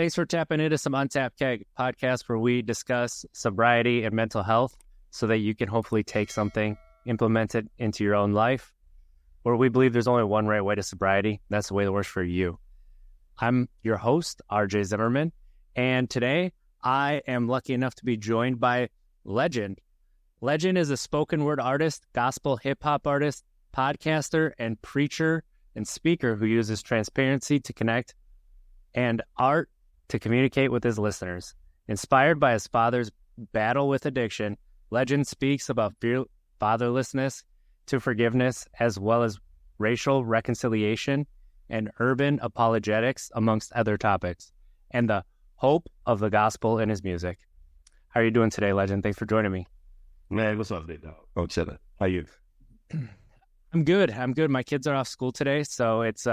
Thanks for tapping into some Untapped Keg podcast where we discuss sobriety and mental health so that you can hopefully take something, implement it into your own life, where we believe there's only one right way to sobriety. That's the way that works for you. I'm your host, RJ Zimmerman, and today I am lucky enough to be joined by Legin. Legin is a spoken word artist, gospel hip-hop artist, podcaster, and preacher and speaker who uses transparency to connect and art to communicate with his listeners. Inspired by his father's battle with addiction, Legin speaks about fatherlessness to forgiveness, as well as racial reconciliation and urban apologetics, amongst other topics, and the hope of the gospel in his music. How are you doing today, Legin? Thanks for joining me. Man, what's up, big dog? Oh, chilling. How you? I'm good. My kids are off school today, so it's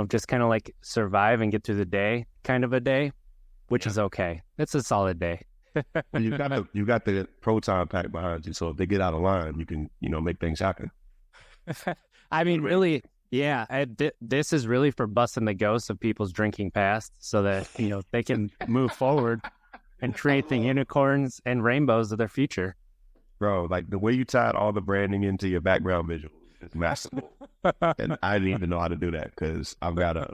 just kind of like survive and get through the day kind of a day, which is okay. It's a solid day. you got the proton pack behind you, so if they get out of line, you can, make things happen. I mean, really, yeah. This is really for busting the ghosts of people's drinking past so that, they can move forward and create the unicorns and rainbows of their future. Bro, like the way you tied all the branding into your background visual is masterful. And I didn't even know how to do that because I've got a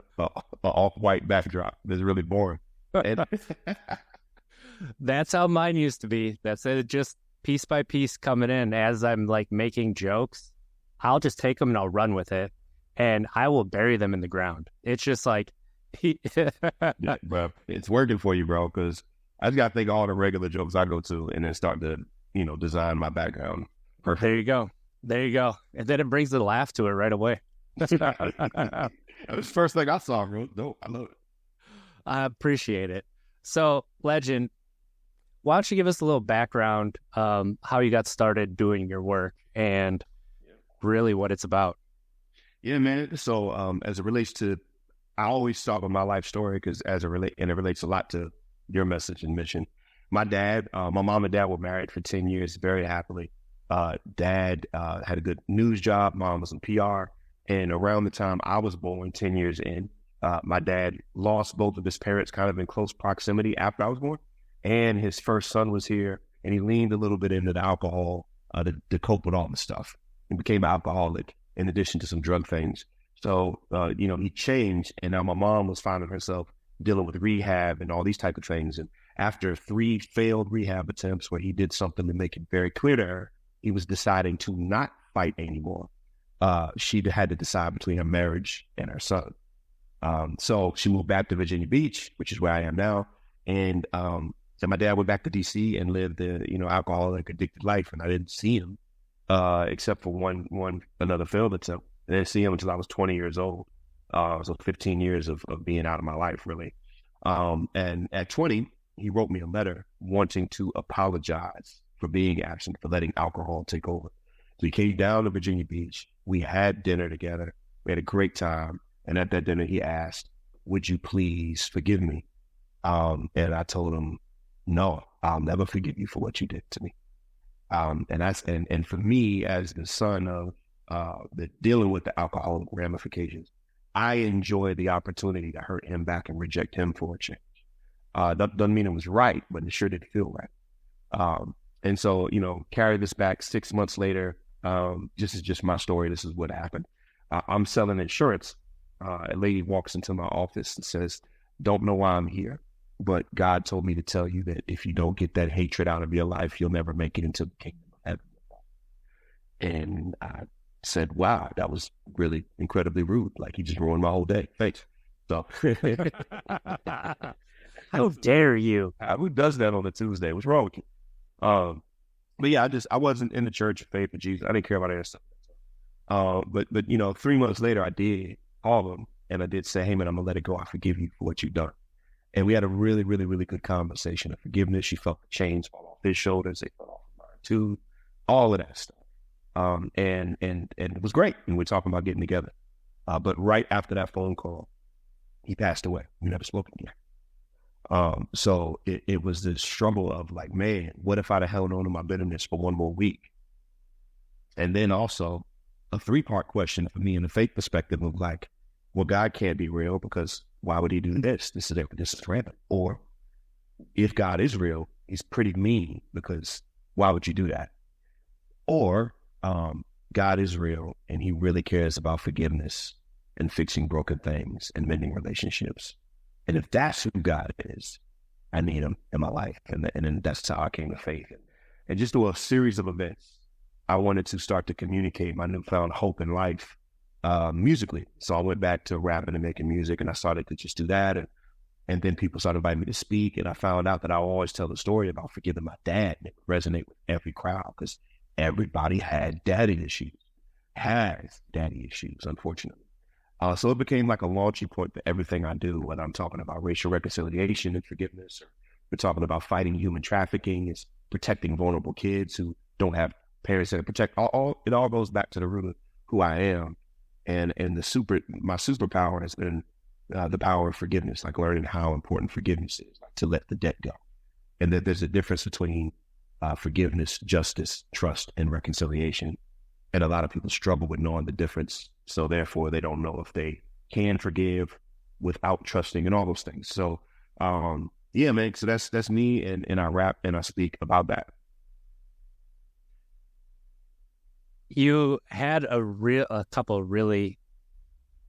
off-white backdrop that's really boring. That's how mine used to be. That's it, just piece by piece coming in as I'm like making jokes. I'll just take them and I'll run with it, and I will bury them in the ground. It's just like, yeah, bro, it's working for you, bro, because I just got to think of all the regular jokes I go to and then start to, design my background. Perfect. There you go. And then it brings a laugh to it right away. That was the first thing I saw, bro. No, I love it. I appreciate it. So, Legin, why don't you give us a little background, how you got started doing your work and really what it's about? Yeah, man. So, as it relates to, I always start with my life story because it relates a lot to your message and mission. My mom and dad were married for 10 years very happily. Dad had a good news job. Mom was in PR. And around the time I was born, 10 years in, my dad lost both of his parents kind of in close proximity after I was born. And his first son was here, and he leaned a little bit into the alcohol to cope with all the stuff. He became an alcoholic in addition to some drug things. So, he changed, and now my mom was finding herself dealing with rehab and all these type of things. And after 3 failed rehab attempts where he did something to make it very clear to her, he was deciding to not fight anymore. She had to decide between her marriage and her son. So she moved back to Virginia Beach, which is where I am now. And so my dad went back to DC and lived the, alcoholic addicted life. And I didn't see him, except for another failed attempt. I didn't see him until I was 20 years old. So 15 years of being out of my life, really. And at 20, he wrote me a letter wanting to apologize for being absent, for letting alcohol take over. So he came down to Virginia Beach. We had dinner together. We had a great time. And at that dinner, he asked, "Would you please forgive me?" And I told him, "No, I'll never forgive you for what you did to me." And for me, as the son of dealing with the alcoholic ramifications, I enjoy the opportunity to hurt him back and reject him for a change. That doesn't mean it was right, but it sure didn't feel right. And so, carry this back 6 months later. This is just my story. This is what happened. I'm selling insurance. A lady walks into my office and says, "Don't know why I'm here, but God told me to tell you that if you don't get that hatred out of your life, you'll never make it into the kingdom of heaven." And I said, "Wow, that was really incredibly rude. Like, he just ruined my whole day. Thanks." So, how dare you? Who does that on a Tuesday? What's wrong with you? But yeah, I wasn't in the church of faith of Jesus. I didn't care about any stuff. But 3 months later, I did call him and I did say, "Hey man, I'm gonna let it go. I forgive you for what you've done." And we had a really, really, really good conversation of forgiveness. She felt the chains fall off his shoulders. They fell off mine too. All of that stuff. And it was great. And we're talking about getting together. But right after that phone call, he passed away. We never spoke again. So it was this struggle of like, man, what if I'd have held on to my bitterness for one more week? And then also a 3-part question for me in the faith perspective of like, well, God can't be real because why would he do this? This is random. Or if God is real, he's pretty mean, because why would you do that? Or God is real and he really cares about forgiveness and fixing broken things and mending relationships. And if that's who God is, I need him in my life. And then that's how I came to faith. And just through a series of events, I wanted to start to communicate my newfound hope in life musically. So I went back to rapping and making music, and I started to just do that. And then people started inviting me to speak, and I found out that I always tell the story about forgiving my dad, and it would resonate with every crowd, because everybody has daddy issues, unfortunately. So it became like a launching point for everything I do, whether I'm talking about racial reconciliation and forgiveness, or we're talking about fighting human trafficking, it's protecting vulnerable kids who don't have parents that protect. It all goes back to the root of who I am, and my superpower has been the power of forgiveness, like learning how important forgiveness is, like to let the debt go, and that there's a difference between forgiveness, justice, trust, and reconciliation. And a lot of people struggle with knowing the difference, so therefore they don't know if they can forgive without trusting and all those things. So yeah, man. So that's me, and I rap and I speak about that. You had a couple really,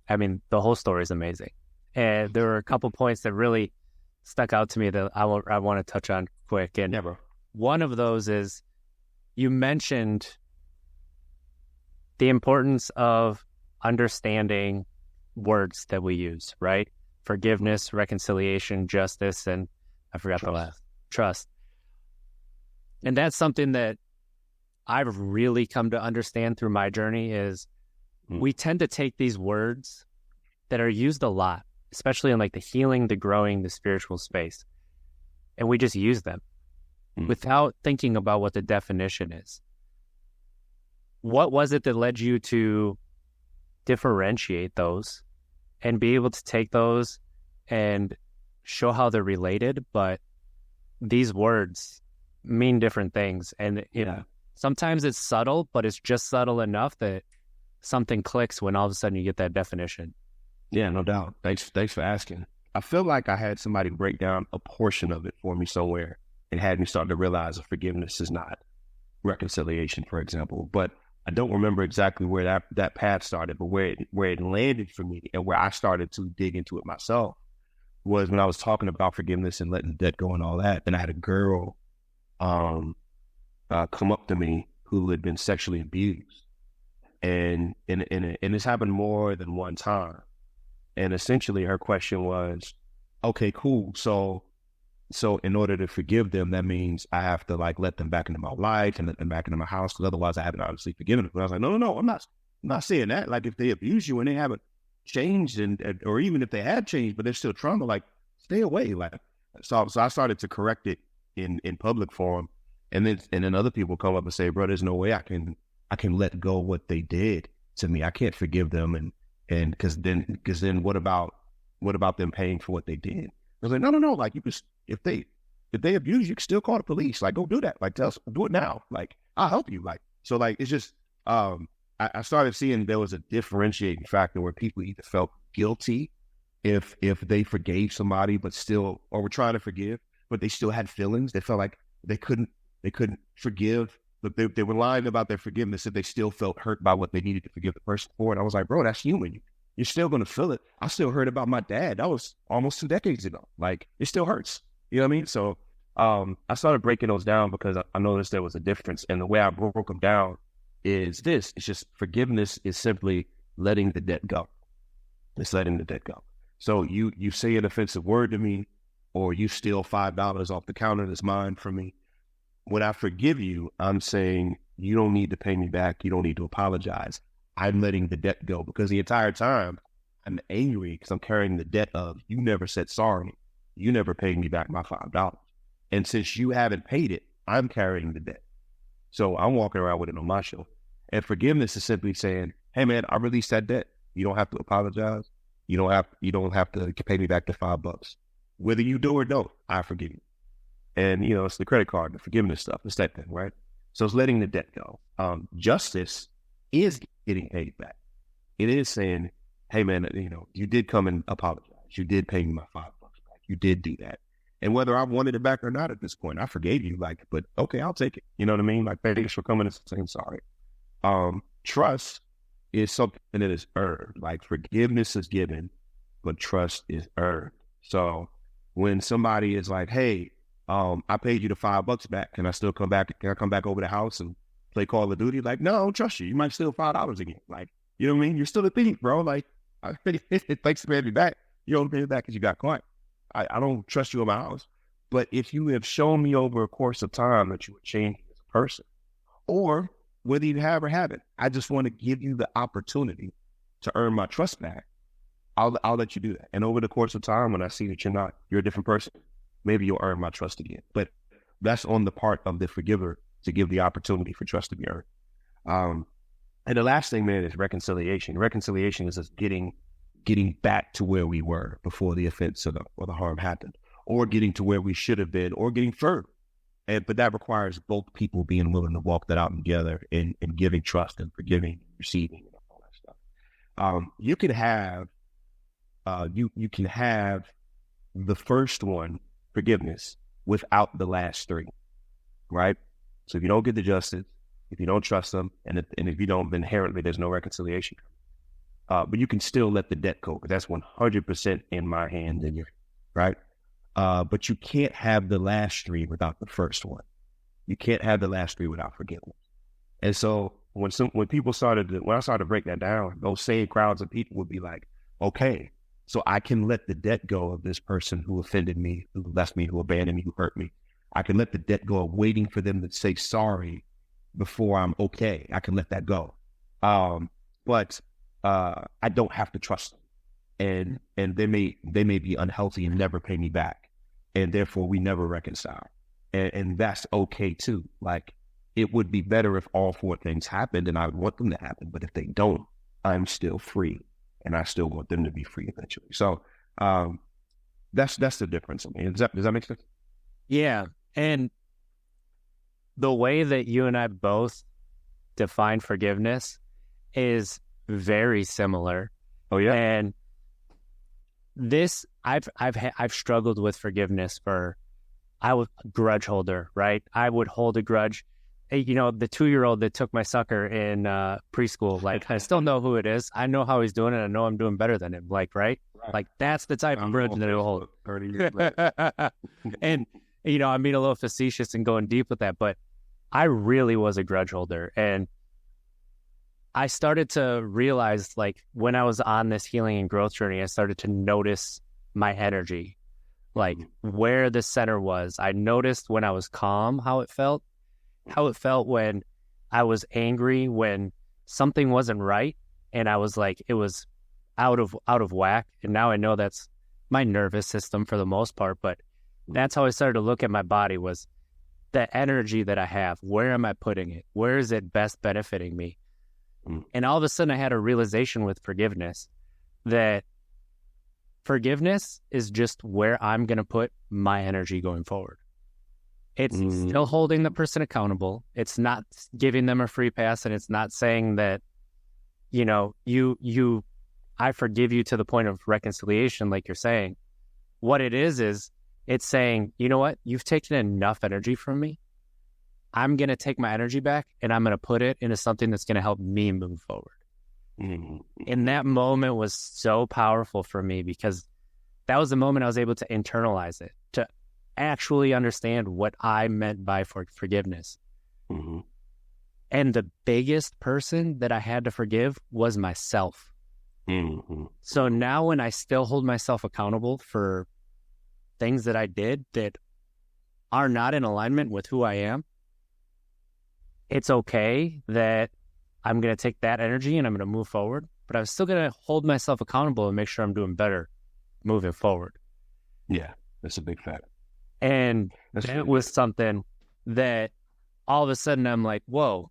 I mean, the whole story is amazing. And there were a couple points that really stuck out to me that I want to touch on quick. And one of those is, you mentioned the importance of understanding words that we use, right? Forgiveness, reconciliation, justice, and I forgot the last, trust. And that's something that I've really come to understand through my journey is we tend to take these words that are used a lot, especially in like the healing, the growing, the spiritual space, and we just use them without thinking about what the definition is. What was it that led you to differentiate those and be able to take those and show how they're related, but these words mean different things? And sometimes it's subtle, but it's just subtle enough that something clicks when all of a sudden you get that definition. Yeah, no doubt. Thanks for asking. I feel like I had somebody break down a portion of it for me somewhere and had me start to realize that forgiveness is not reconciliation, for example. But I don't remember exactly where that path started, but where it landed for me and where I started to dig into it myself was when I was talking about forgiveness and letting the debt go and all that. Then I had a girl come up to me who had been sexually abused, and this happened more than one time. And essentially, her question was, "Okay, cool. So in order to forgive them, that means I have to like let them back into my life and let them back into my house, because otherwise I haven't obviously forgiven them." But I was like, no, I'm not saying that. Like, if they abuse you and they haven't changed, or even if they have changed but they're still trauma, like, stay away. Like, so I started to correct it in public forum, and then other people come up and say, "Bro, there's no way I can let go of what they did to me. I can't forgive them, and because then what about them paying for what they did?" I was like, no. Like, you just, if they abuse you, you can still call the police. Like, go do that. Like, tell us, do it now. Like, I'll help you. Like, so like, it's just, I started seeing there was a differentiating factor where people either felt guilty if they forgave somebody, but still, or were trying to forgive, but they still had feelings. They felt like they couldn't forgive, but they were lying about their forgiveness if they still felt hurt by what they needed to forgive the person for. And I was like, bro, that's human. You're still going to feel it. I still heard about my dad. That was almost 2 decades ago. Like, it still hurts. You know what I mean? So I started breaking those down because I noticed there was a difference. And the way I broke them down is this. It's just, forgiveness is simply letting the debt go. It's letting the debt go. So you say an offensive word to me, or you steal $5 off the counter that's mine from me. When I forgive you, I'm saying, you don't need to pay me back. You don't need to apologize. I'm letting the debt go, because the entire time I'm angry because I'm carrying the debt of, you never said sorry. You never paid me back my $5. And since you haven't paid it, I'm carrying the debt. So I'm walking around with it on my shoulder. And forgiveness is simply saying, hey man, I released that debt. You don't have to apologize. You don't have to pay me back the $5. Whether you do or don't, I forgive you. And it's the credit card, the forgiveness stuff. It's that thing, right? So it's letting the debt go. Justice is getting paid back. It is saying, hey man, you did come and apologize. You did pay me my $5 back. You did do that. And whether I wanted it back or not at this point, I forgave you. Like, but okay, I'll take it. You know what I mean? Like, thanks for coming and saying sorry. Trust is something that is earned. Like, forgiveness is given, but trust is earned. So when somebody is like, hey, I paid you the $5 back, can I still come back? Can I come back over the house and play Call of Duty? Like, no, I don't trust you. You might steal $5 again. Like, you know what I mean? You're still a thief, bro. Like, thanks for paying me back. You only paid me back because you got caught. I don't trust you in my house. But if you have shown me over a course of time that you were changing as a person, or whether you have or haven't, I just want to give you the opportunity to earn my trust back. I'll let you do that. And over the course of time, when I see that you're a different person, maybe you'll earn my trust again. But that's on the part of the forgiver to give the opportunity for trust to be earned. And the last thing, man, is reconciliation. Reconciliation is us getting back to where we were before the offense or the harm happened, or getting to where we should have been, or getting further. But that requires both people being willing to walk that out together and giving trust and forgiving, and receiving, and all that stuff. You can have the first one, forgiveness, without the last three, right? So if you don't get the justice, if you don't trust them, and if you don't, inherently there's no reconciliation. But you can still let the debt go, because that's 100% in my hands and your, right? But you can't have the last three without the first one. You can't have the last three without forgiveness. And so when I started to break that down, those same crowds of people would be like, okay, so I can let the debt go of this person who offended me, who left me, who abandoned me, who hurt me. I can let the debt go of waiting for them to say sorry before I'm okay. I can let that go. But I don't have to trust them. And they may be unhealthy and never pay me back. And therefore we never reconcile. And that's okay too. Like, it would be better if all four things happened, and I would want them to happen. But if they don't, I'm still free, and I still want them to be free eventually. So that's the difference. I mean, does that make sense? Yeah. And the way that you and I both define forgiveness is very similar. Oh yeah. And this, I've struggled with forgiveness I was a grudge holder, right? I would hold a grudge. You know, the 2-year-old that took my sucker in preschool, like, I still know who it is. I know how he's doing it. I know I'm doing better than him. Like, right? Like, that's the type of grudge that I will hold. 30 years later. And, you know, I'm being a little facetious and going deep with that, but I really was a grudge holder. And I started to realize, like, when I was on this healing and growth journey, I started to notice my energy, like where the center was. I noticed when I was calm, how it felt when I was angry, when something wasn't right. And I was like, it was out of whack. And now I know that's my nervous system for the most part, but that's how I started to look at my body, was the energy that I have. Where am I putting it? Where is it best benefiting me? And all of a sudden I had a realization with forgiveness that forgiveness is just where I'm going to put my energy going forward. It's still holding the person accountable. It's not giving them a free pass, and it's not saying that, you know, I forgive you to the point of reconciliation, like you're saying. What it is it's saying, you know what? You've taken enough energy from me. I'm going to take my energy back, and I'm going to put it into something that's going to help me move forward. And that moment was so powerful for me, because that was the moment I was able to internalize it, to actually understand what I meant by forgiveness. And the biggest person that I had to forgive was myself. So now when I still hold myself accountable for things that I did that are not in alignment with who I am, it's okay that I'm going to take that energy and I'm going to move forward, but I'm still going to hold myself accountable and make sure I'm doing better moving forward. Yeah, that's a big fact. And it was something that all of a sudden I'm like, whoa,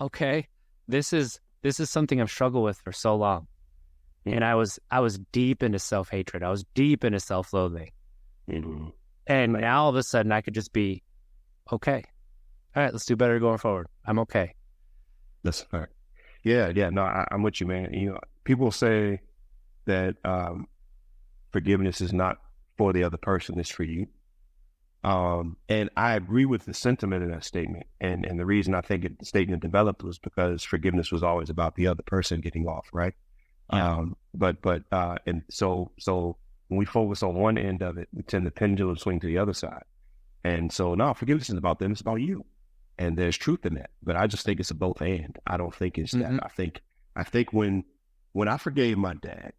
okay, this is something I've struggled with for so long. And I was deep into self-hatred. I was deep into self-loathing. And now all of a sudden I could just be, okay, all right, let's do better going forward. I'm okay. That's a fact. Yeah. No, I'm with you, man. You know, people say that forgiveness is not for the other person, it's for you. And I agree with the sentiment in that statement. And the reason I think the statement developed was because forgiveness was always about the other person getting off, right? Yeah. And so when we focus on one end of it, we tend to pendulum swing to the other side. And so now forgiveness is about them, it's about you. And there's truth in that. But I just think it's a both and. I don't think it's that. I think when I forgave my dad,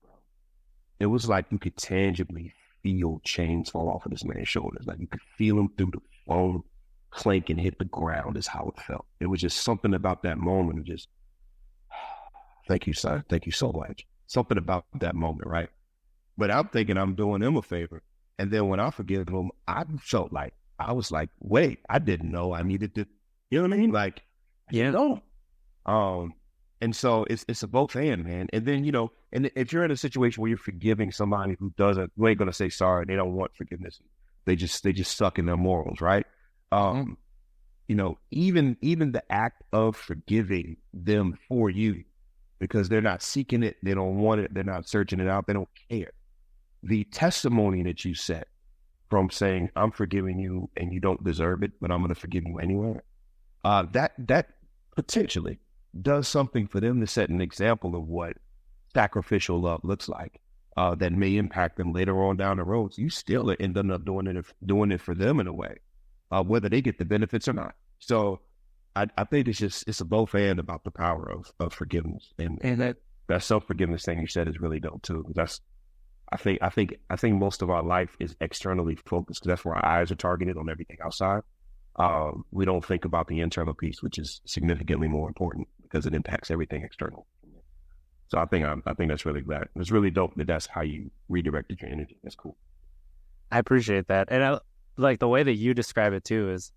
it was like you could tangibly feel chains fall off of this man's shoulders. Like you could feel him through the phone clank and hit the ground is how it felt. It was just something about that moment of just, thank you, son. Thank you so much. Something about that moment, right? But I'm thinking I'm doing him a favor. And then when I forgive him, I felt like, I was like, wait, I didn't know I needed to, you know what I mean? Like, Yeah. no. And so it's a both and, man. And then, and if you're in a situation where you're forgiving somebody who ain't going to say sorry, they don't want forgiveness. They just suck in their morals, right? Even the act of forgiving them for you, because they're not seeking it, they don't want it, they're not searching it out, they don't care. The testimony that you set from saying, I'm forgiving you and you don't deserve it, but I'm going to forgive you anyway, that potentially does something for them to set an example of what sacrificial love looks like, that may impact them later on down the road. So you still end up doing it for them in a way, whether they get the benefits or not. So I think it's a both and about the power of forgiveness, and that self-forgiveness thing you said is really dope too. I think most of our life is externally focused, because that's where our eyes are targeted on everything outside. We don't think about the internal piece, which is significantly more important because it impacts everything external. So I think that's really glad. It's really dope that's how you redirected your energy. That's cool. I appreciate that. And I like the way that you describe it too, is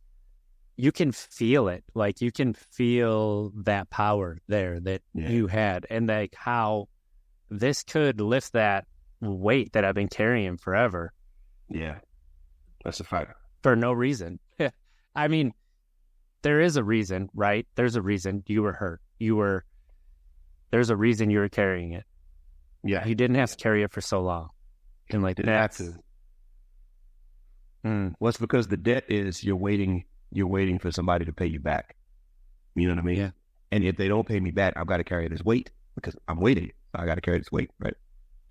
you can feel it. Like you can feel that power there that you had, and like how this could lift that weight that I've been carrying forever. Yeah, that's a fact. For no reason. I mean, there is a reason, right? There's a reason you were hurt. There's a reason you were carrying it. Yeah. You didn't have to carry it for so long. And like that's... Well, it's because the debt is you're waiting for somebody to pay you back. You know what I mean? Yeah. And if they don't pay me back, I've got to carry this weight because I'm waiting. I got to carry this weight, right?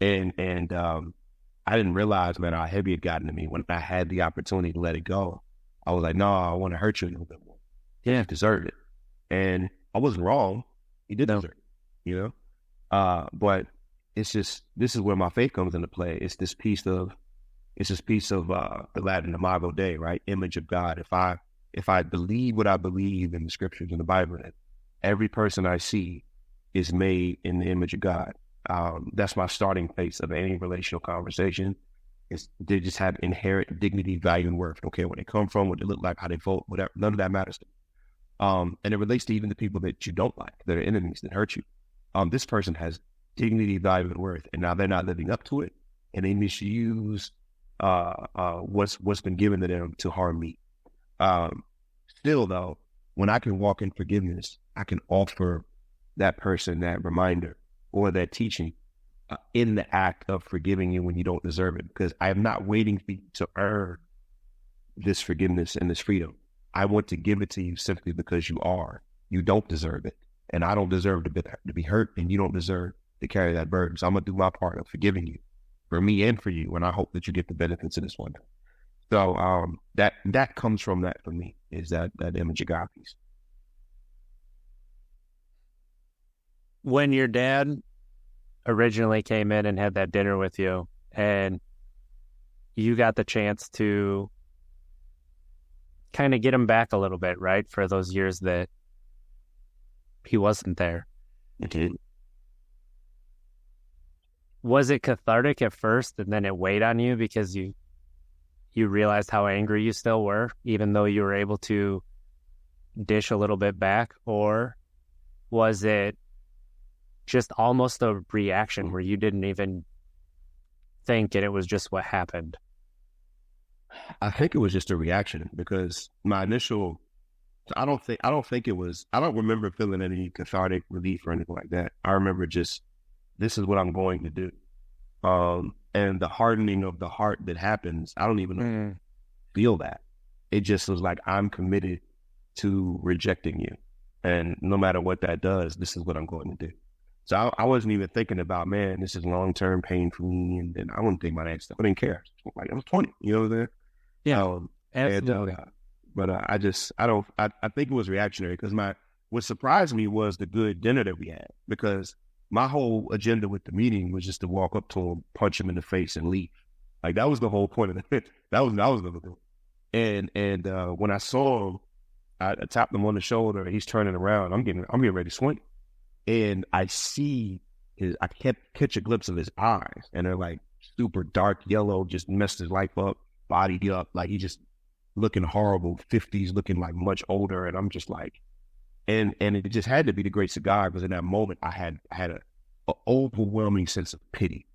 And I didn't realize, man, how heavy it gotten to me when I had the opportunity to let it go. I was like, no, I want to hurt you a little bit more. Yeah. You deserved it. And I wasn't wrong. He did deserve it, but it's just, this is where my faith comes into play. It's this piece of the Latin Imago Dei, right? Image of God. If I believe what I believe in the scriptures in the Bible, that every person I see is made in the image of God. That's my starting place of any relational conversation. They just have inherent dignity, value, and worth. I don't care where they come from, what they look like, how they vote, whatever. None of that matters to me. And it relates to even the people that you don't like, that are enemies, that hurt you. This person has dignity, value, and worth, and now they're not living up to it, and they misuse what's been given to them to harm me. Still, though, when I can walk in forgiveness, I can offer that person that reminder or that teaching in the act of forgiving you when you don't deserve it, because I am not waiting for you to earn this forgiveness and this freedom. I want to give it to you simply because you don't deserve it, and I don't deserve to be hurt, and you don't deserve to carry that burden. So I'm gonna do my part of forgiving you for me and for you, and I hope that you get the benefits of this one. So that comes from that for me, is that image of God piece. When your dad originally came in and had that dinner with you, and you got the chance to kind of get him back a little bit, right? For those years that he wasn't there. Okay. Was it cathartic at first and then it weighed on you because you realized how angry you still were, even though you were able to dish a little bit back? Or was it just almost a reaction where you didn't even think and it was just what happened? I think it was just a reaction, because my initial, I don't remember feeling any cathartic relief or anything like that. I remember just, this is what I'm going to do. And the hardening of the heart that happens, I don't even feel that. It just was like, I'm committed to rejecting you. And no matter what that does, this is what I'm going to do. So I wasn't even thinking about, man, this is long-term pain for me. And I wasn't thinking about that stuff. I didn't care. Like, I was 20, you know what I'm saying? Yeah, absolutely. I think it was reactionary because what surprised me was the good dinner that we had, because my whole agenda with the meeting was just to walk up to him, punch him in the face, and leave. Like, that was the whole point of it. That was the thing. And when I saw him, I tapped him on the shoulder, and he's turning around. I'm getting ready to swing, and I kept catch a glimpse of his eyes, and they're like super dark yellow, just messed his life up, bodied up, like he just looking horrible, 50s, looking like much older, and I'm just like. And it just had to be the great cigar, because in that moment I had an overwhelming sense of pity.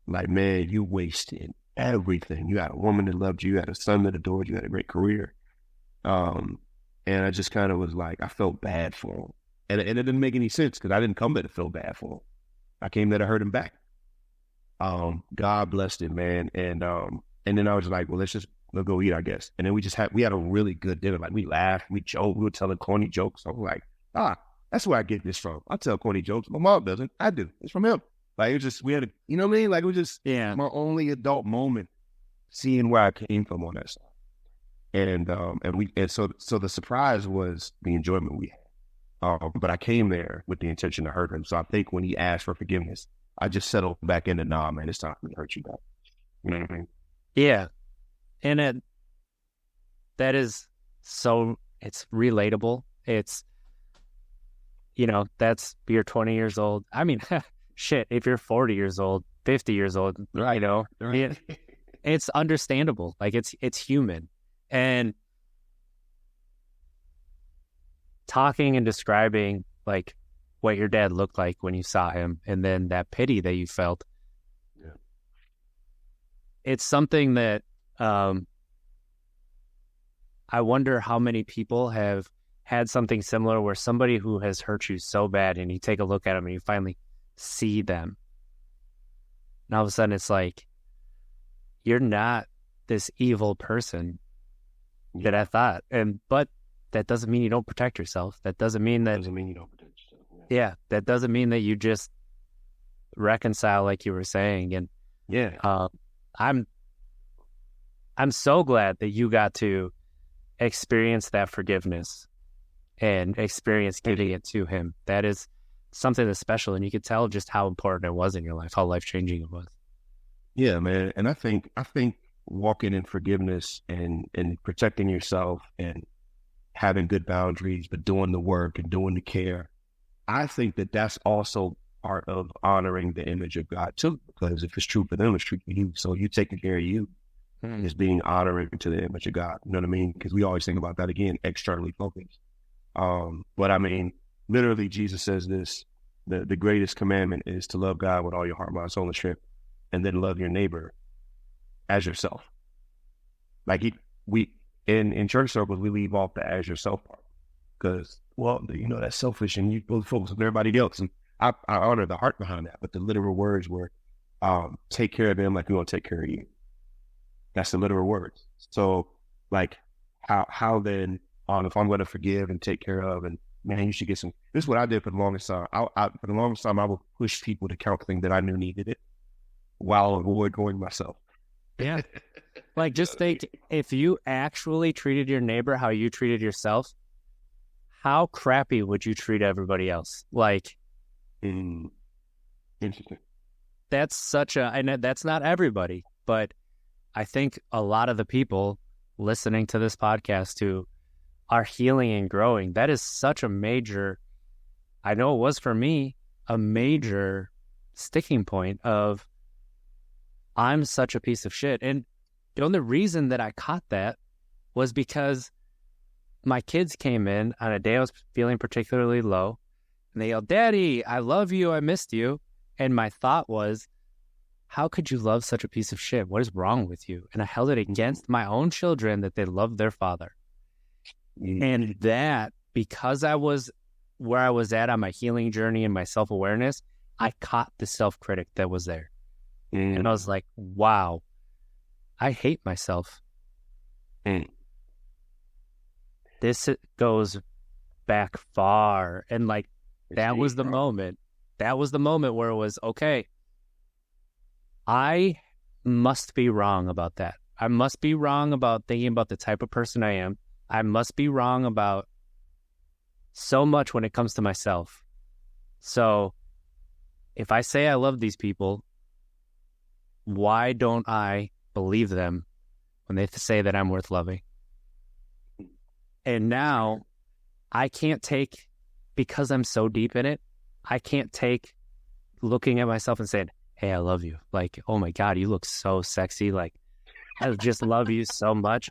Like, man, you wasted everything. You had a woman that loved you, you had a son that adored you, had a great career. And I just kind of was like, I felt bad for him. And it didn't make any sense, because I didn't come there to feel bad for him. I came there to hurt him back. God blessed him, man. And then I was like, well, let's go eat, I guess. And then we had a really good dinner. Like, we laughed, we joked, we were telling corny jokes. I was like, that's where I get this from. I tell corny jokes. My mom doesn't. I do. It's from him. Like, it was just, we had you know what I mean? Like, it was just my only adult moment seeing where I came from on that side. And so the surprise was the enjoyment we had. But I came there with the intention to hurt him. So I think when he asked for forgiveness, I just settled back into, nah, man, it's time for me to hurt you back. You know what I mean? Yeah. And that is so, it's relatable. It's, you're 20 years old. I mean, shit, if you're 40 years old, 50 years old, right. It's understandable. Like, it's human. And talking and describing, like, what your dad looked like when you saw him, and then that pity that you felt. Yeah. It's something that, I wonder how many people have had something similar, where somebody who has hurt you so bad, and you take a look at them and you finally see them. And all of a sudden it's like, you're not this evil person that I thought. But that doesn't mean you don't protect yourself. That doesn't mean that. Doesn't mean you don't protect yourself. Yeah. That doesn't mean that you just reconcile, like you were saying. And I'm so glad that you got to experience that forgiveness and experience giving it to him. That is something that's special, and you could tell just how important it was in your life, how life-changing it was. Yeah, man. And I think walking in forgiveness and protecting yourself and having good boundaries, but doing the work and doing the care, I think that that's also part of honoring the image of God too, because if it's true for them, it's true for you. So you taking care of you is being honoring to the image of God. You know what I mean? Because we always think about that, again, externally focused. But I mean, literally, Jesus says this, the greatest commandment is to love God with all your heart, mind, soul, and strength, and then love your neighbor as yourself. Like, in church circles, we leave off the as yourself part, because, well, that's selfish, and you really focus on everybody else. And I honor the heart behind that, but the literal words were, take care of them like we want to take care of you. That's the literal words. So, like, how then, if I'm going to forgive and take care of, and man, you should get some. This is what I did for the longest time. For the longest time, I would push people to counseling that I knew needed it, while avoid going myself. Yeah. Like, just think, if you actually treated your neighbor how you treated yourself, how crappy would you treat everybody else? Like, interesting. And that's not everybody, but I think a lot of the people listening to this podcast who are healing and growing, that is such a major, I know it was for me, a major sticking point of, I'm such a piece of shit. And the only reason that I caught that was because my kids came in on a day I was feeling particularly low, and they yelled, "Daddy, I love you, I missed you." And my thought was, how could you love such a piece of shit? What is wrong with you? And I held it against my own children that they loved their father. And that, because I was where I was at on my healing journey and my self-awareness, I caught the self-critic that was there. And I was like, wow, I hate myself. This goes back far. And like, that was the moment. That was the moment where it was, okay, I must be wrong about that. I must be wrong about thinking about the type of person I am. I must be wrong about so much when it comes to myself. So if I say I love these people, why don't I believe them when they say that I'm worth loving? And now I can't take, because I'm so deep in it, I can't take looking at myself and saying, hey, I love you. Like, oh my God, you look so sexy. Like, I just love you so much.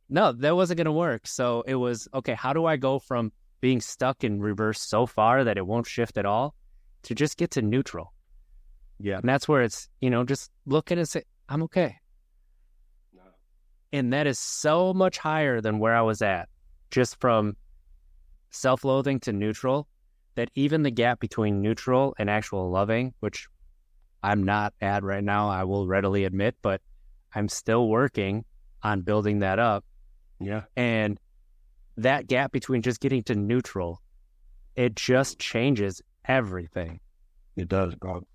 No, that wasn't going to work. So it was, okay, how do I go from being stuck in reverse so far that it won't shift at all to just get to neutral? Yeah. And that's where it's, just look at it and say, I'm okay. No. And that is so much higher than where I was at, just from self-loathing to neutral, that even the gap between neutral and actual loving, which I'm not at right now, I will readily admit, but I'm still working on building that up. Yeah. And that gap between just getting to neutral, it just changes everything. It does, bro.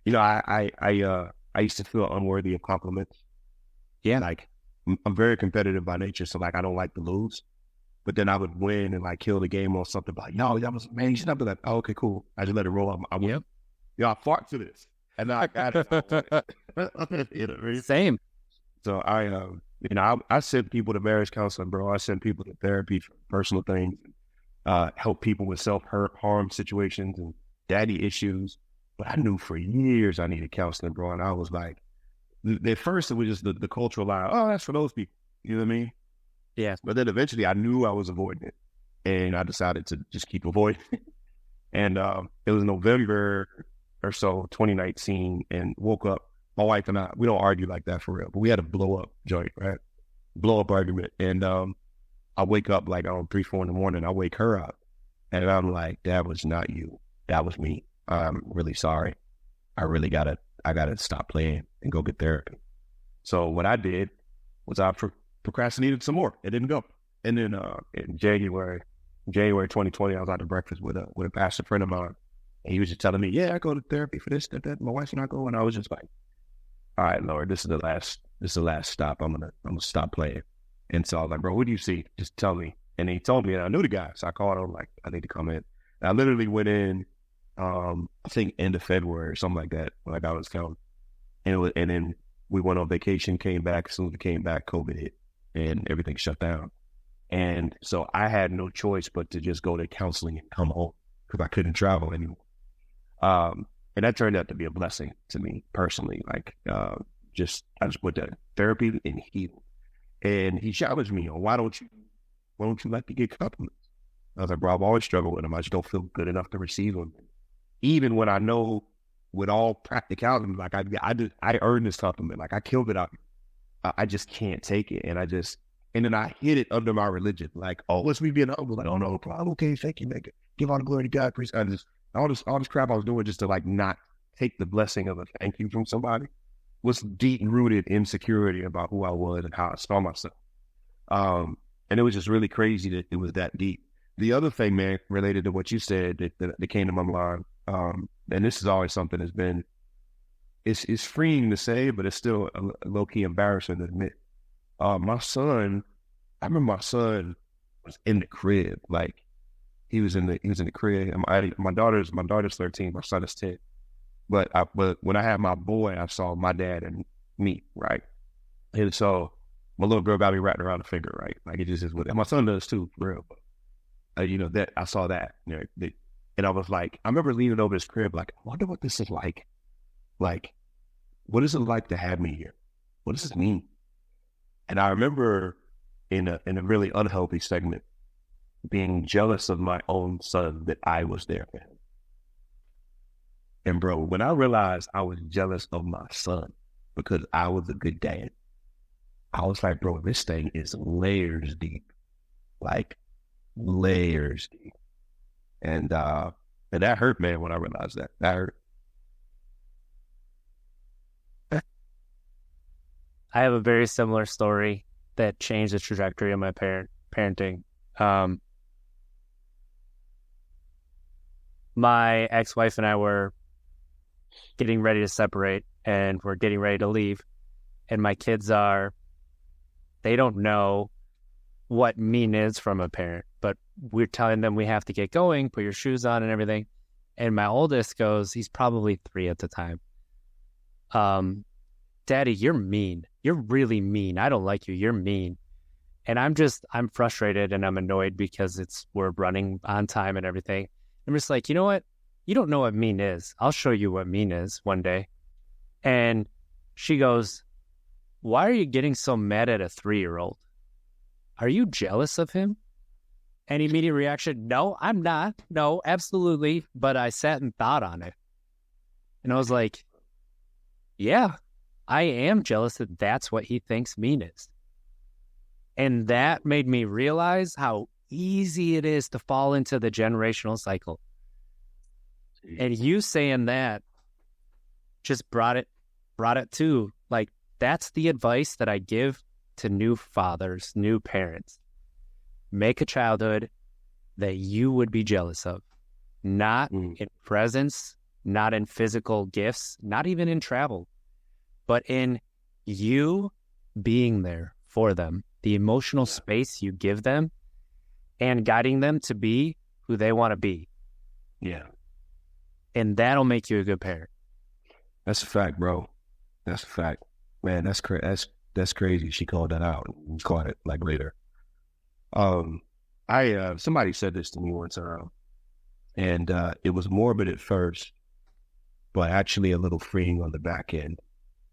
I used to feel unworthy of compliments. Yeah. Like, I'm very competitive by nature, so like I don't like to lose. But then I would win and like kill the game on something like, yo, that was amazing. I'd be like, oh, okay, cool. I just let it roll. I fought for this. And now I got it. Same. So I send people to marriage counseling, bro. I send people to therapy for personal things, help people with self-harm situations and daddy issues. But I knew for years I needed counseling, bro. And I was like, at first it was just the cultural line. Oh, that's for those people. You know what I mean? Yeah. But then eventually I knew I was avoiding it. And I decided to just keep avoiding it. And it was November or so, 2019, and woke up. My wife and I, we don't argue like that for real, but we had a blow up joint, right? Blow up argument. And I wake up like around 3, 4 in the morning. I wake her up and I'm like, that was not you. That was me. I'm really sorry. I gotta stop playing and go get therapy. So what I did was I procrastinated some more. It didn't go. And then in January 2020, I was out to breakfast with a pastor friend of mine. And he was just telling me, yeah, I go to therapy for this, that. My wife and I go. And I was just like, all right, Lord, this is the last stop. I'm gonna stop playing. And so I was like, bro, what do you see? Just tell me. And he told me, and I knew the guy. So I called him, like, I need to come in. And I literally went in, I think end of February or something like that, when I got his count. And then we went on vacation, came back. As soon as we came back, COVID hit and everything shut down. And so I had no choice but to just go to counseling and come home because I couldn't travel anymore. And that turned out to be a blessing to me personally. Like, I just went to therapy and healed. And he challenged me on, why don't you like to get compliments? I was like, bro, I've always struggled with them. I just don't feel good enough to receive them. Even when I know with all practicality, like I earned this compliment, like I killed it out. I just can't take it. And then I hid it under my religion. Like, oh, let's me being humble. Like, oh no, problem. Okay, thank you, make it. Give all the glory to God. Praise. All this crap I was doing just to like not take the blessing of a thank you from somebody was deep rooted insecurity about who I was and how I saw myself. And it was just really crazy that it was that deep. The other thing, man, related to what you said that came to my mind, and this is always something that's been, it's freeing to say, but it's still a low-key embarrassing to admit. I remember my son was in the crib, like he was in the crib. And my daughter's 13, my son is 10. But when I had my boy, I saw my dad and me, right? And so my little girl got me wrapped around the finger, right? Like it just is what, and my son does too, for real. But, that I saw that, and I was like, I remember leaning over his crib, like, I wonder what this is like. Like, what is it like to have me here? What does this mean? And I remember in a really unhealthy segment being jealous of my own son that I was there for him. And bro, when I realized I was jealous of my son because I was a good dad, I was like, bro, this thing is layers deep, like layers deep. And that hurt, man, when I realized that. That hurt. I have a very similar story that changed the trajectory of my parenting. My ex-wife and I were getting ready to separate, and we're getting ready to leave. And my kids they don't know what mean is from a parent, but we're telling them we have to get going, put your shoes on and everything. And my oldest goes, he's probably 3 at the time. Daddy, you're mean. You're really mean. I don't like you. You're mean. And I'm frustrated and I'm annoyed because we're running on time and everything. I'm just like, you know what? You don't know what mean is. I'll show you what mean is one day. And she goes, why are you getting so mad at a 3-year-old? Are you jealous of him? And immediate reaction, no, I'm not. No, absolutely. But I sat and thought on it. And I was like, yeah, I am jealous that that's what he thinks mean is. And that made me realize how easy it is to fall into the generational cycle. And you saying that just brought it to, like, that's the advice that I give to new fathers, new parents. Make a childhood that you would be jealous of, not in presence, not in physical gifts, not even in travel, but in you being there for them, the emotional space you give them and guiding them to be who they want to be. Yeah. And that'll make you a good parent. That's a fact, bro. That's a fact. Man, that's crazy. She called that out. You caught it like later. Somebody said this to me once around, and it was morbid at first, but actually a little freeing on the back end.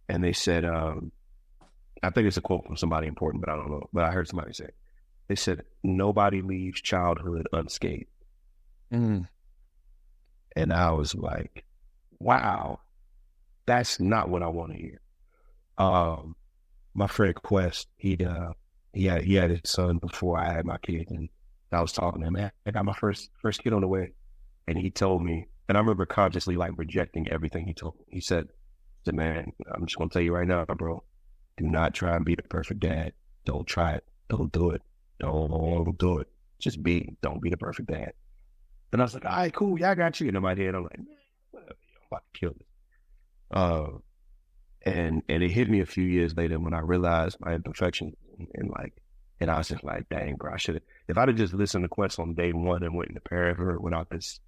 And they said, I think it's a quote from somebody important, but I don't know. But I heard somebody say, they said, nobody leaves childhood unscathed. Mm. And I was like, wow, that's not what I want to hear. My friend Quest, he had his son before I had my kid, and I was talking to him, man, I got my first kid on the way. And he told me, and I remember consciously like rejecting everything he told me. He said, man, I'm just going to tell you right now, bro, do not try and be the perfect dad. Don't try it. Don't do it. Don't do it. Just don't be the perfect dad. And I was like, all right, cool. Yeah, I got you. And in my head, I'm like, whatever, I'm about to kill this. And it hit me a few years later when I realized my imperfections and I was just like, dang, bro, if I'd have just listened to Quest on day one and went into parenthood without this,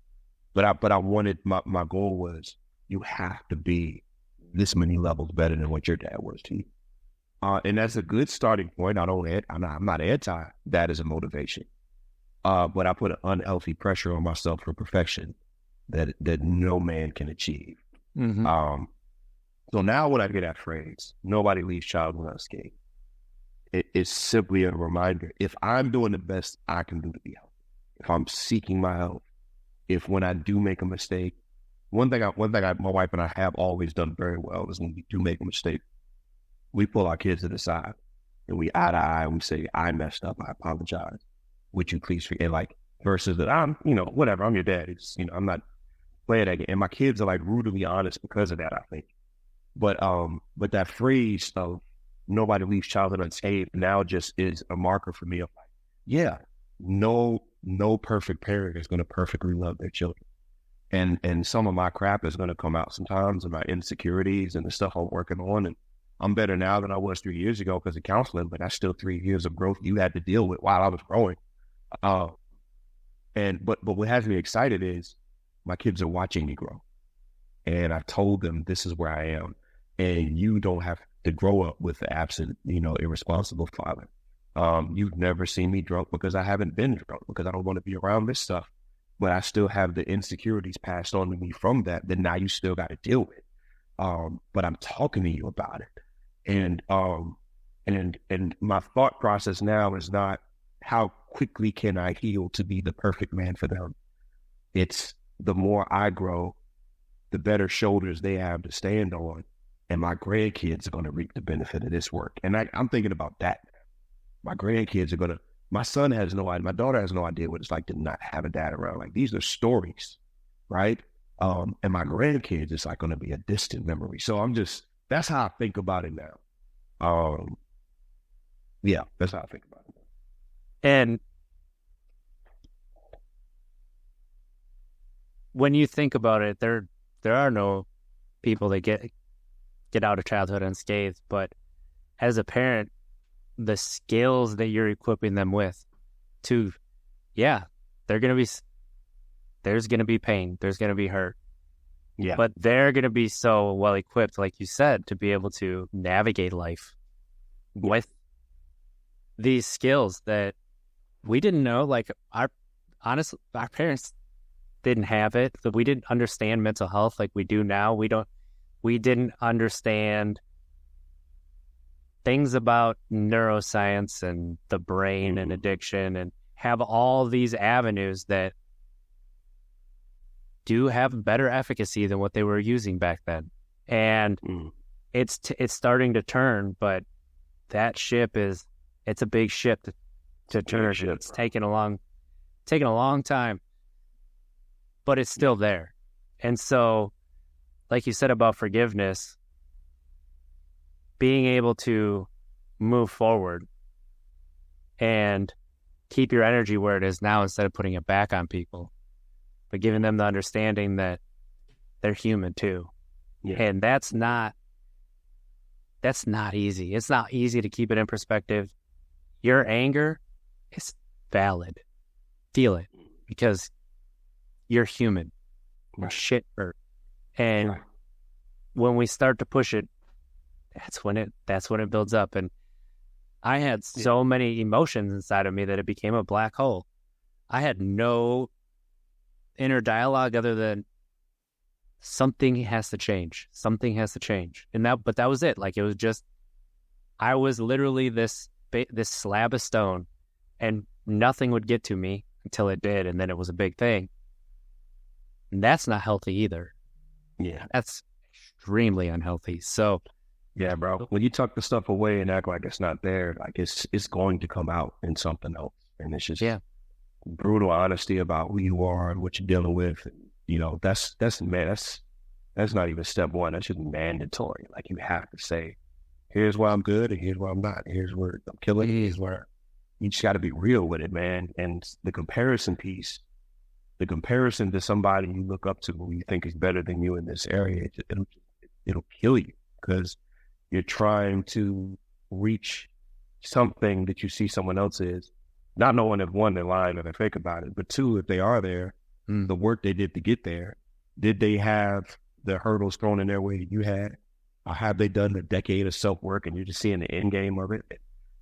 but I wanted, my goal was, you have to be this many levels better than what your dad was to you. And that's a good starting point. I'm not anti that as a motivation. But I put an unhealthy pressure on myself for perfection that no man can achieve. Mm-hmm. So now when I get that phrase, nobody leaves childhood unscathed, it's simply a reminder. If I'm doing the best I can do to be healthy, if I'm seeking my health, if when I do make a mistake, one thing my wife and I have always done very well is when we do make a mistake, we pull our kids to the side and we eye to eye and we say, I messed up. I apologize. Would you please forget? Like, versus that I'm, whatever, I'm your dad. It's, I'm not playing that game. And my kids are like brutally honest because of that, I think. But that phrase of nobody leaves childhood unscathed now just is a marker for me of like, yeah, no perfect parent is going to perfectly love their children. And some of my crap is going to come out sometimes, and my insecurities and the stuff I'm working on. And I'm better now than I was 3 years ago because of counseling, but that's still 3 years of growth you had to deal with while I was growing. But what has me excited is my kids are watching me grow. And I've told them this is where I am. And you don't have to grow up with the absent, irresponsible father. You've never seen me drunk because I haven't been drunk, because I don't want to be around this stuff. But I still have the insecurities passed on to me from that now you still got to deal with. But I'm talking to you about it. And my thought process now is not how quickly can I heal to be the perfect man for them. It's the more I grow, the better shoulders they have to stand on. And my grandkids are going to reap the benefit of this work. And I'm thinking about that. My grandkids are my son has no idea, my daughter has no idea what it's like to not have a dad around. Like, these are stories, right? And my grandkids is like going to be a distant memory. So that's how I think about it now. Yeah, that's how I think about it. And when you think about it, there are no people that get out of childhood unscathed, but as a parent, the skills that you're equipping them with to, yeah, there's going to be pain, there's going to be hurt. Yeah. But they're going to be so well equipped, like you said, to be able to navigate life with these skills that we didn't know. Like our parents didn't have it. So we didn't understand mental health like we do now. We didn't understand things about neuroscience and the brain and addiction, and have all these avenues that do have better efficacy than what they were using back then. And it's starting to turn, but that ship it's a big ship to turn. It's taken a long time, but it's still there. And so, like you said about forgiveness, being able to move forward and keep your energy where it is now instead of putting it back on people, but giving them the understanding that they're human too. Yeah. And that's not easy. It's not easy to keep it in perspective. Your anger is valid. Feel it, because you're human. Right. Shit hurt. And when we start to push it, that's when it builds up. And I had so many emotions inside of me that it became a black hole. I had no inner dialogue other than something has to change. Something has to change. But that was it. Like, it was just, I was literally this slab of stone, and nothing would get to me until it did. And then it was a big thing. And that's not healthy either. Yeah. That's extremely unhealthy. So, yeah, bro, when you tuck the stuff away and act like it's not there, like it's going to come out in something else. And it's just brutal honesty about who you are and what you're dealing with. You know, that's not even step one. That's just mandatory. Like, you have to say, here's why I'm good and here's why I'm not. Here's where I'm killing. Here's where you just got to be real with it, man. And the comparison piece, the comparison to somebody you look up to who you think is better than you in this area, it'll kill you, because you're trying to reach something that you see someone else is, not knowing if one, they're lying or they're fake about it, but two, if they are there, the work they did to get there, did they have the hurdles thrown in their way that you had? Or have they done a decade of self-work and you're just seeing the end game of it?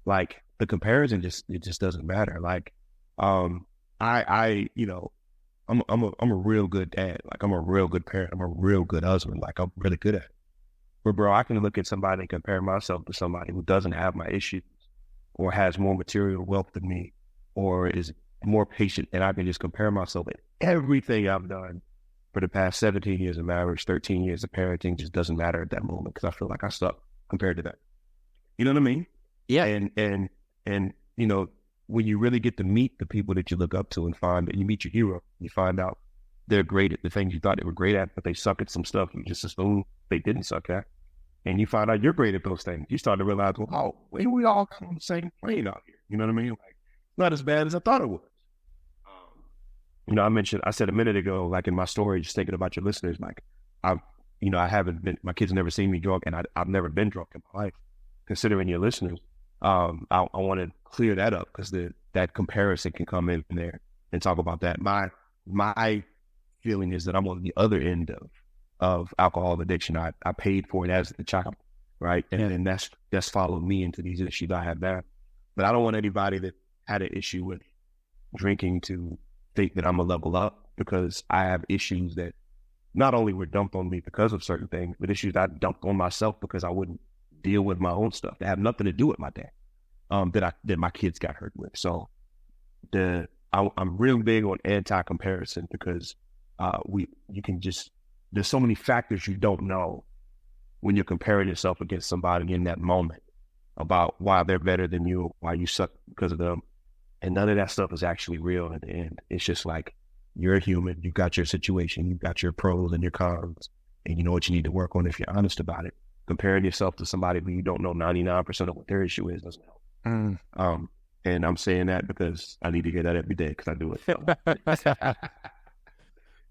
Like, the comparison it just doesn't matter. Like, I'm a real good dad. Like, I'm a real good parent. I'm a real good husband. Like, I'm really good at it. But bro, I can look at somebody and compare myself to somebody who doesn't have my issues, or has more material wealth than me, or is more patient, and I can just compare myself, and everything I've done for the past 17 years of marriage, 13 years of parenting just doesn't matter at that moment, because I feel like I suck compared to that. You know what I mean? Yeah. And you know, when you really get to meet the people that you look up to and find that you meet your hero, you find out they're great at the things you thought they were great at, but they suck at some stuff you just assumed they didn't suck at. And you find out you're great at those things. You start to realize, well, we all come on the same plane out here. You know what I mean? Like, not as bad as I thought it was. You know, I said a minute ago, like in my story, just thinking about your listeners, like, my kids have never seen me drunk, and I've never been drunk in my life. Considering your listeners, I want to clear that up, because that comparison can come in there and talk about that. My feeling is that I'm on the other end of alcohol addiction. I paid for it as a child, right? And that's followed me into these issues I have now. But I don't want anybody that had an issue with drinking to think that I'm a level up, because I have issues that not only were dumped on me because of certain things, but issues I dumped on myself because I wouldn't deal with my own stuff that have nothing to do with my dad, that my kids got hurt with. So I'm real big on anti-comparison, because there's so many factors you don't know when you're comparing yourself against somebody in that moment about why they're better than you, why you suck because of them. And none of that stuff is actually real at the end. It's just like, you're a human, you've got your situation, you've got your pros and your cons, and you know what you need to work on if you're honest about it. comparing yourself to somebody who you don't know 99% of what their issue is doesn't help. And I'm saying that because I need to hear that every day because I do it.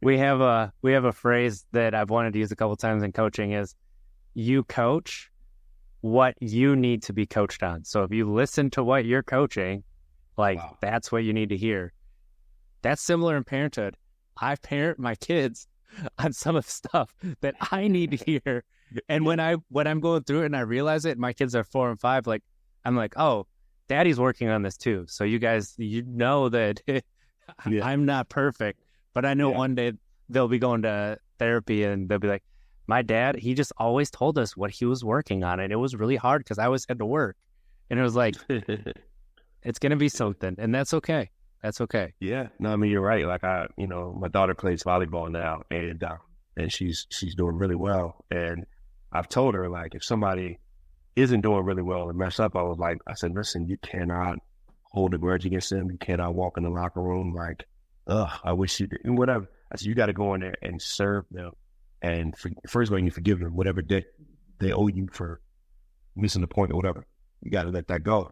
We have a phrase that I've wanted to use a couple times in coaching is you coach what you need to be coached on. So if you listen to what you're coaching, that's what you need to hear. That's similar in parenthood. I parent my kids on some of the stuff that I need to hear. And when I'm going through it and I realize it, my kids are 4 and 5, I'm like, oh, daddy's working on this too. So you guys, that I'm not perfect, but I know one day they'll be going to therapy and they'll be like, my dad, he just always told us what he was working on. And it was really hard because I always had to work. And it was like, it's going to be something. And that's okay. That's okay. Yeah. No, I mean, you're right. My daughter plays volleyball now and she's doing really well. And I've told her, if somebody isn't doing really well and mess up, I said, listen, you cannot hold a grudge against them. You cannot walk in the locker room I wish you did, and whatever. I said, you got to go in there and serve them. And first of all, you forgive them, whatever they owe you for missing the point or whatever. You got to let that go.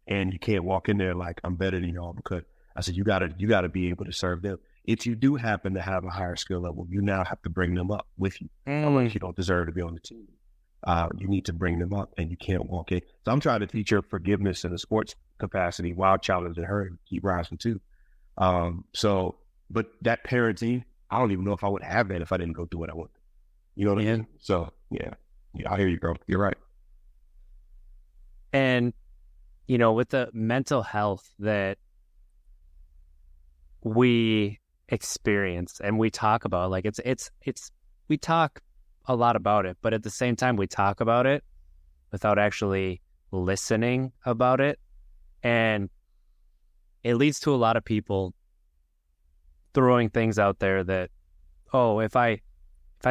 And you can't walk in there like I'm better than y'all because I said, you got to be able to serve them. If you do happen to have a higher skill level, you now have to bring them up with you. Unless you don't deserve to be on the team. You need to bring them up and you can't walk in. So I'm trying to teach her forgiveness in a sports capacity while challenging her to keep rising too. But that parenting, I don't even know if I would have that if I didn't go through what I went through. You know what I mean? So yeah, I hear you, girl. You're right. And, with the mental health that we experience and we talk about, we talk a lot about it, but at the same time we talk about it without actually listening about it. And it leads to a lot of people throwing things out there that, oh, if I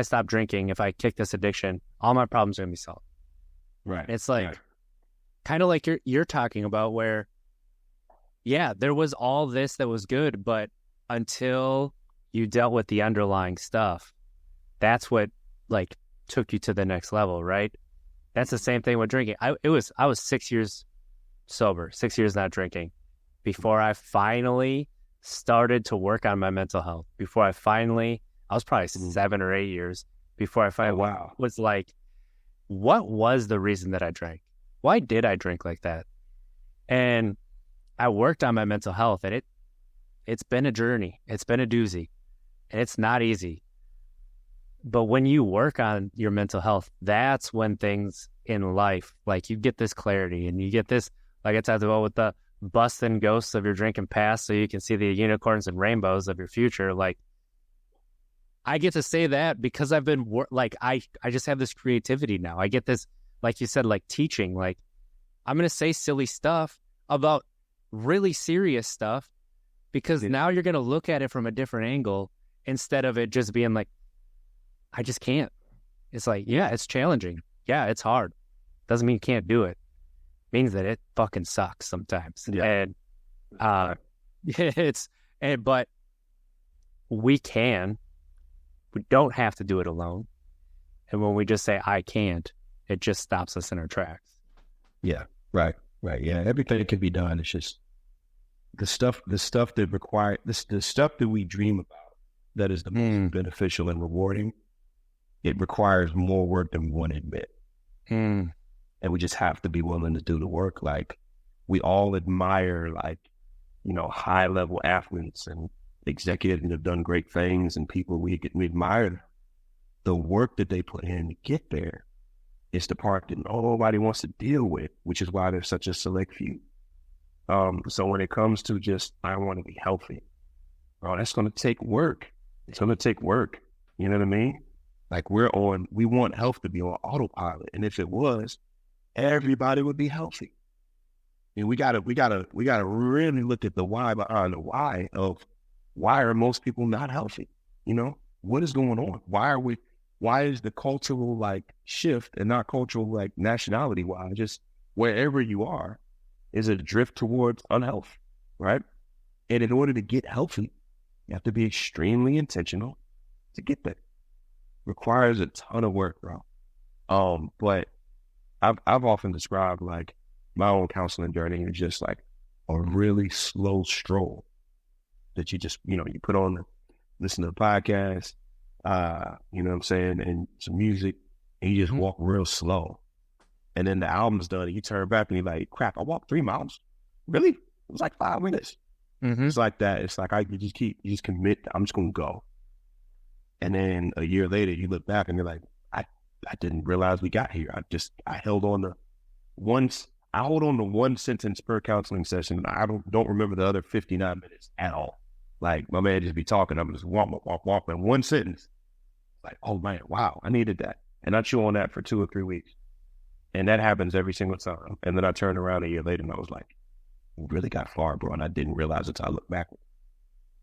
stop drinking, if I kick this addiction, all my problems are going to be solved. Right. It's kind of like you're talking about where, there was all this that was good, but until you dealt with the underlying stuff, that's what took you to the next level, right? That's the same thing with drinking. I was 6 years sober, 6 years not drinking before I finally started to work on my mental health. I was probably 7 or 8 years before I finally was like, what was the reason that I drank? Why did I drink like that? And I worked on my mental health, and it's been a journey. It's been a doozy, and it's not easy. But when you work on your mental health, that's when things in life, you get this clarity and you get this, like I talked about with the busting ghosts of your drinking past so you can see the unicorns and rainbows of your future. I get to say that because I've been, I just have this creativity now. I get this, like you said, teaching, I'm going to say silly stuff about really serious stuff because now you're going to look at it from a different angle instead of it just being I just can't. It's it's challenging. Yeah, it's hard. Doesn't mean you can't do it. Means that it fucking sucks sometimes. Yeah. And, but we don't have to do it alone. And when we just say, I can't, it just stops us in our tracks. Yeah. Right. Yeah. Everything can be done. It's just the stuff that the stuff that we dream about that is the most beneficial and rewarding. It requires more work than we want to admit. And we just have to be willing to do the work. We all admire, high level athletes and executives that have done great things and people we admire them. The work that they put in to get there is the part that nobody wants to deal with, which is why there's such a select few. So when it comes to just, I want to be healthy, that's going to take work. It's going to take work. You know what I mean? We want health to be on autopilot. And if it was, everybody would be healthy. And we gotta really look at the why behind the why of why are most people not healthy? What is going on? Why is the cultural shift and not cultural nationality wise, just wherever you are is a drift towards unhealth, right? And in order to get healthy, you have to be extremely intentional to get there. Requires a ton of work, bro. But I've often described like my own counseling journey as just like a really slow stroll that you just, you put on, listen to the podcast, you know what I'm saying, and some music, and you just walk real slow. And then the album's done, and you turn back and you're like, crap, I walked 3 miles? Really? It was like 5 minutes. It's like that. It's like you just commit, I'm just going to go. And then a year later, you look back and you're like, I didn't realize we got here. I held on to one sentence per counseling session. And I don't remember the other 59 minutes at all. Like my man just be talking. I'm just walk, and one sentence. Like, oh man, wow, I needed that. And I chew on that for 2 or 3 weeks. And that happens every single time. And then I turned around a year later and I was like, we really got far, bro. And I didn't realize it until I look back.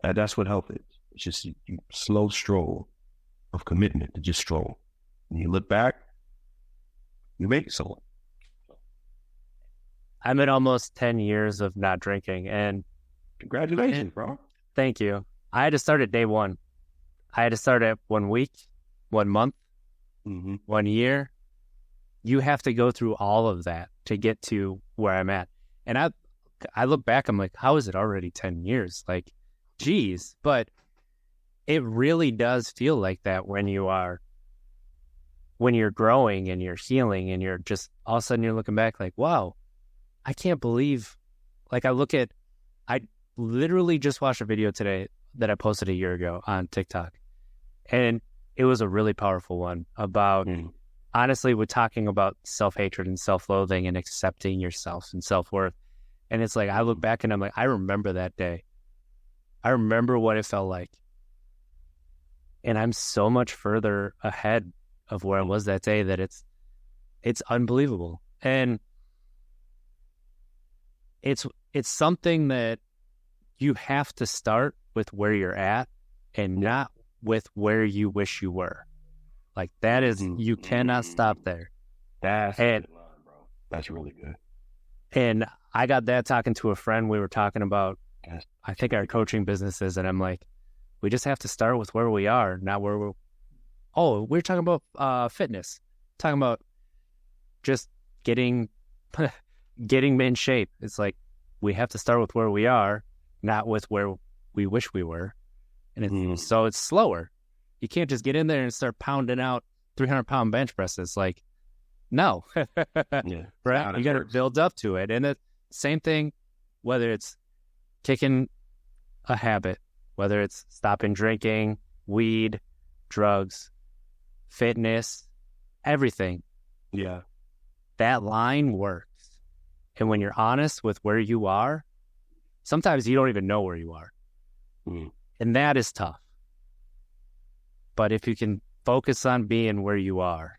And that's what health is. It's just you slow stroll of commitment to just stroll. When you look back, you make it somewhere. I'm at almost 10 years of not drinking, and congratulations, bro. Thank you. I had to start at day one. I had to start at 1 week, 1 month, 1 year. You have to go through all of that to get to where I'm at. And I look back, I'm like, how is it already 10 years? Like, geez. But it really does feel like that when you're growing and you're healing and you're just, all of a sudden you're looking back like, wow, I can't believe, like I literally just watched a video today that I posted a year ago on TikTok. And it was a really powerful one about, honestly, we're talking about self-hatred and self-loathing and accepting yourself and self-worth. And it's like, I look back and I'm like, I remember that day. I remember what it felt like. And I'm so much further ahead of where I was that day that it's unbelievable. And it's something that you have to start with where you're at and not with where you wish you were. Like that is, you cannot stop there. That's a good line, bro. That's really good. And I got that talking to a friend. We were talking about, I think, our coaching businesses, and I'm like, we just have to start with where we are, not where we're talking about fitness, talking about just getting in shape. It's like, we have to start with where we are, not with where we wish we were. And so it's slower. You can't just get in there and start pounding out 300-pound bench presses. Like, no. Right? You got to build up to it. And the same thing, whether it's kicking a habit, whether it's stopping drinking, weed, drugs, fitness, everything. Yeah. That line works. And when you're honest with where you are, sometimes you don't even know where you are. And that is tough. But if you can focus on being where you are,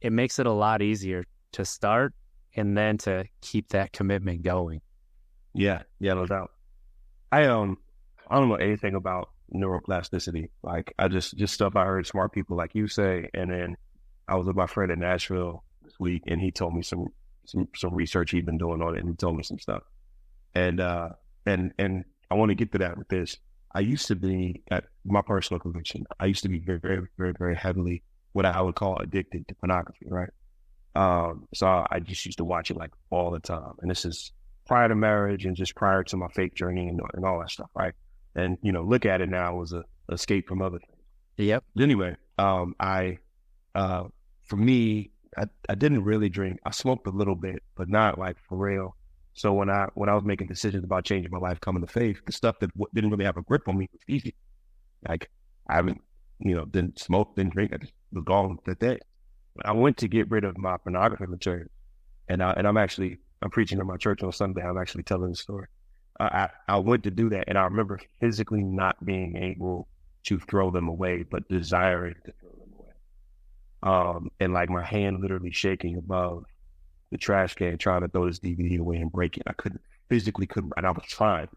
it makes it a lot easier to start and then to keep that commitment going. Yeah, no doubt. I don't know anything about neuroplasticity. Like, I just stuff I heard smart people like you say. And then I was with my friend in Nashville this week, and he told me some research he'd been doing on it, and he told me some stuff. And I want to get to that with this. I used to be, at my personal conviction, I used to be very, very, very, very heavily what I would call addicted to pornography, right? So I just used to watch it like all the time. And this is prior to marriage and just prior to my faith journey and all that stuff, right? And, look at it now as a escape from other things. Yep. But anyway, for me, I didn't really drink. I smoked a little bit, but not like for real. So when I was making decisions about changing my life, coming to faith, the stuff that didn't really have a grip on me was easy. Like, I haven't, didn't smoke, didn't drink. I just was gone that day. I went to get rid of my pornography material, and I'm preaching in my church on Sunday. I'm actually telling the story. I went to do that, and I remember physically not being able to throw them away, but desiring to throw them away. And like my hand literally shaking above the trash can, trying to throw this DVD away and break it. I physically couldn't, and I was trying.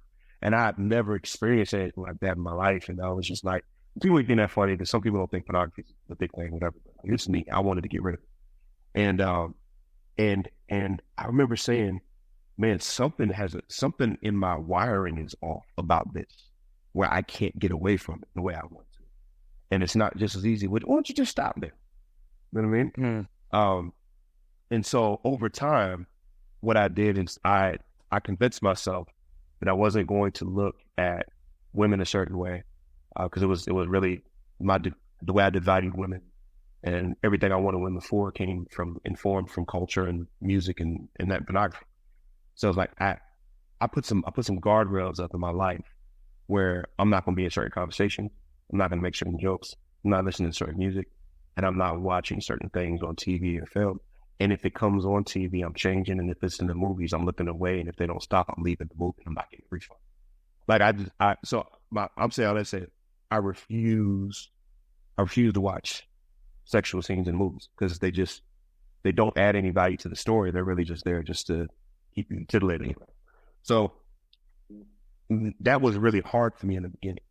And I've never experienced anything like that in my life. And I was just like, people think that funny because some people don't think pornography is a big thing, whatever. But it's me. I wanted to get rid of it. And I remember saying, man, something in my wiring is off about this, where I can't get away from it the way I want to. And it's not just as easy with, why don't you just stop there? You know what I mean? Mm. And so over time, what I did is I convinced myself that I wasn't going to look at women a certain way, because it was really the way I did value women, and everything I wanted women for came from informed from culture and music and that pornography. So it's like I put some guardrails up in my life where I'm not going to be in certain conversations, I'm not going to make certain jokes, I'm not listening to certain music, and I'm not watching certain things on TV or film. And if it comes on TV, I'm changing. And if it's in the movies, I'm looking away. And if they don't stop, I'm leaving the movie. I'm not getting a refund. Like I'm saying all that said, I refuse to watch sexual scenes in movies because they don't add any value to the story. They're really just there just to keep you titillating. So that was really hard for me in the beginning.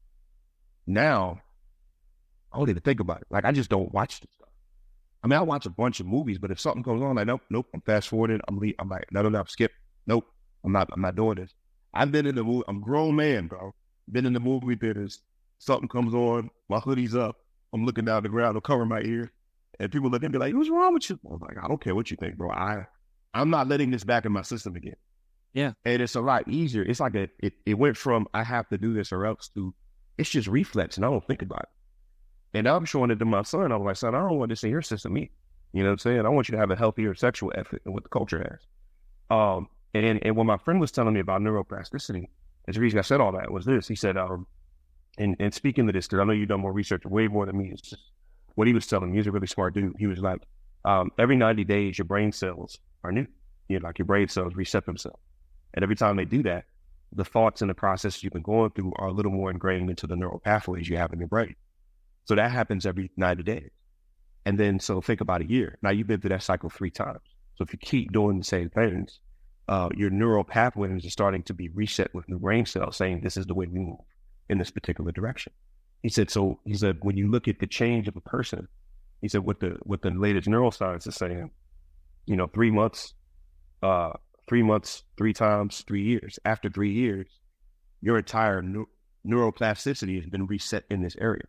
Now, I don't even think about it. Like, I just don't watch this stuff. I mean, I watch a bunch of movies, but if something goes on, like, nope, I'm fast forwarding. I'm like, no, skip. Nope, I'm not doing this. I've been in the movie. I'm a grown man, bro. Been in the movie theaters. Something comes on, my hoodie's up. I'm looking down the ground, I'm covering my ear, and people look at me like, "What's wrong with you?" I'm like, "I don't care what you think, bro. I'm not letting this back in my system again." Yeah, and it's a lot easier. It's like it went from I have to do this or else to it's just reflex, and I don't think about it. And I'm showing it to my son. I'm like, son, I don't want this in your system either. You know what I'm saying? I want you to have a healthier sexual ethic than what the culture has. And when my friend was telling me about neuroplasticity, the reason I said all that was this. He said, and speaking of this, because I know you've done more research, way more than me, it's just what he was telling me. He's a really smart dude. He was like, every 90 days, your brain cells are new. You know, like your brain cells reset themselves. And every time they do that, the thoughts and the processes you've been going through are a little more ingrained into the neural pathways you have in your brain. So that happens every 90 days. And then, so think about a year. Now you've been through that cycle 3 times. So if you keep doing the same things, your neural pathways are starting to be reset with new brain cells saying this is the way we move in this particular direction. He said, when you look at the change of a person, he said, what the latest neuroscience is saying, 3 months, 3 times 3 years. After 3 years, your entire neuroplasticity has been reset in this area.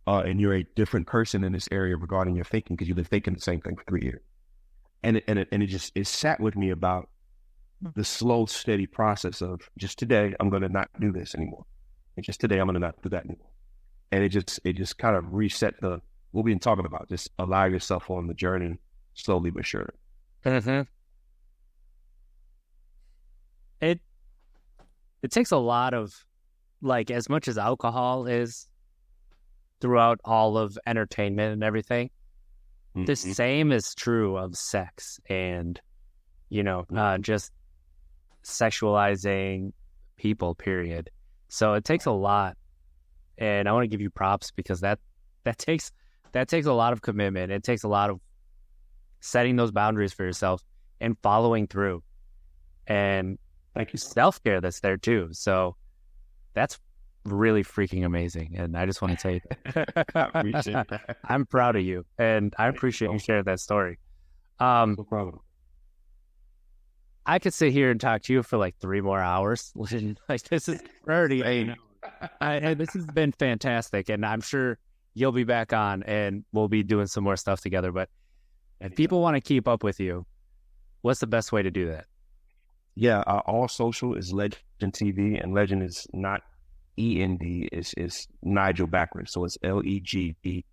And you're a different person in this area regarding your thinking because you've been thinking the same thing for 3 years. And it sat with me about the slow, steady process of just today, I'm going to not do this anymore. And just today, I'm going to not do that anymore. And it just kind of reset what we've been talking about. Just allow yourself on the journey slowly but surely. Mm-hmm. It takes a lot of, like, as much as alcohol is throughout all of entertainment and everything, the same is true of sex and, just sexualizing people, period. So it takes a lot. And I want to give you props because that takes a lot of commitment. It takes a lot of setting those boundaries for yourself and following through. And like self-care that's there too. So that's really freaking amazing. And I just want to tell you that. I'm proud of you. And I appreciate you sharing that story. No problem. I could sit here and talk to you for like 3 more hours. Like, this is already, this has been fantastic. And I'm sure you'll be back on and we'll be doing some more stuff together. But if people want to keep up with you, what's the best way to do that? Yeah, all social is Legin TV, and Legin is not END, is Nigel backwards. So it's LEGIN.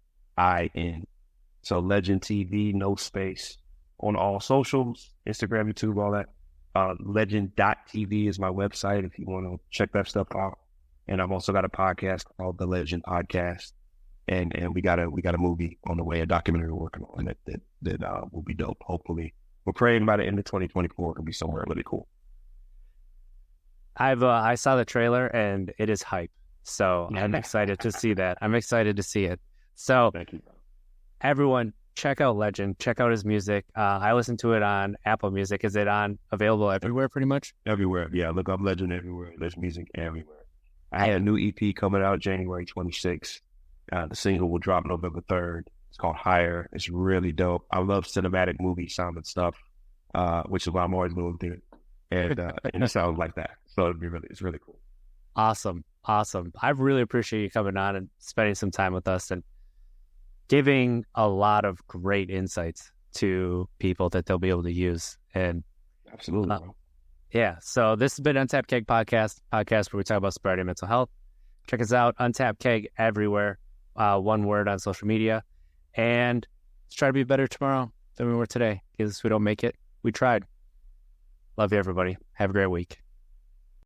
So Legin TV, no space, on all socials, Instagram, YouTube, all that. Legin.tv is my website if you want to check that stuff out. And I've also got a podcast called The Legin Podcast. And we got a movie on the way, a documentary we're working on that will be dope, hopefully. We're praying by the end of 2024 it'll be somewhere really cool. I saw the trailer and it is hype. So I'm excited to see that. I'm excited to see it. So thank you. Everyone, check out Legin. Check out his music. I listen to it on Apple Music. Is it available everywhere pretty much? Everywhere. Yeah, look up Legin everywhere. There's music everywhere. I had a new EP coming out January 26th. The single will drop November 3rd. It's called Higher. It's really dope. I love cinematic movie sounding stuff, which is why I'm always moving through it. And it sounds like that. So it's really cool. Awesome. I really appreciate you coming on and spending some time with us. And giving a lot of great insights to people that they'll be able to use. And Absolutely. yeah, so this has been Untapped Keg podcast where we talk about sobriety and mental health. Check us out, Untapped Keg everywhere, one word on social media. And let's try to be better tomorrow than we were today. Because if we don't make it, we tried. Love you, everybody. Have a great week.